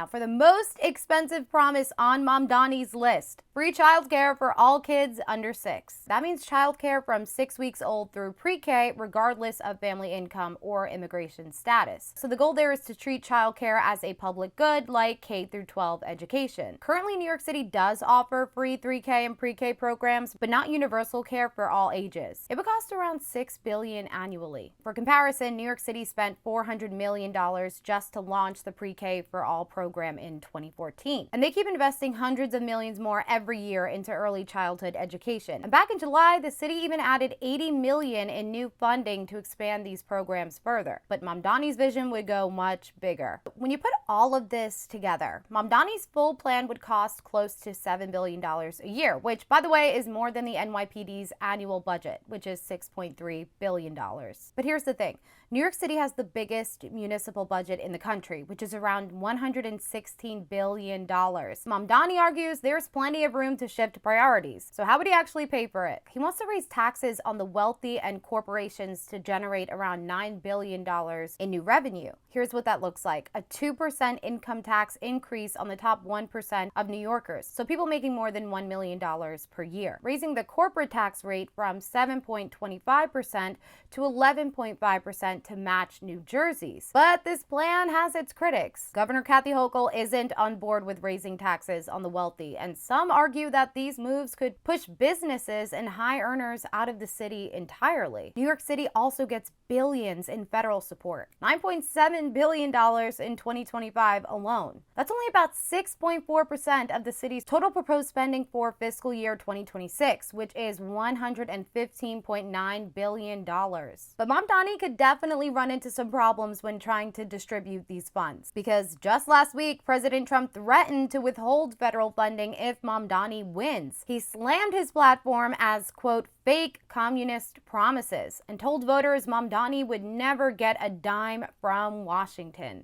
Now, for the most expensive promise on Mamdani's list, free childcare for all kids under 6. That means childcare from 6 weeks old through pre-K, regardless of family income or immigration status. So the goal there is to treat childcare as a public good like K through 12 education. Currently, New York City does offer free 3K and pre-K programs, but not universal care for all ages. It would cost around $6 billion annually. For comparison, New York City spent $400 million just to launch the pre-K for all program in 2014. And they keep investing hundreds of millions more every year into early childhood education. And back in July, the city even added $80 million in new funding to expand these programs further. But Mamdani's vision would go much bigger. When you put all of this together, Mamdani's full plan would cost close to $7 billion a year, which, by the way, is more than the NYPD's annual budget, which is $6.3 billion. But here's the thing. New York City has the biggest municipal budget in the country, which is around $116 billion. Mamdani argues there's plenty of room to shift priorities. So how would he actually pay for it? He wants to raise taxes on the wealthy and corporations to generate around $9 billion in new revenue. Here's what that looks like. A 2% income tax increase on the top 1% of New Yorkers, so people making more than $1 million per year. Raising the corporate tax rate from 7.25% to 11.5% to match New Jersey's. But this plan has its critics. Governor Kathy Hochul isn't on board with raising taxes on the wealthy, and some argue that these moves could push businesses and high earners out of the city entirely. New York City also gets billions in federal support, $9.7 billion in 2025 alone. That's only about 6.4% of the city's total proposed spending for fiscal year 2026, which is $115.9 billion. But Mamdani could definitely run into some problems when trying to distribute these funds, because just last week, President Trump threatened to withhold federal funding if Mamdani wins. He slammed his platform as, quote, fake communist promises, and told voters Mamdani would never get a dime from Washington.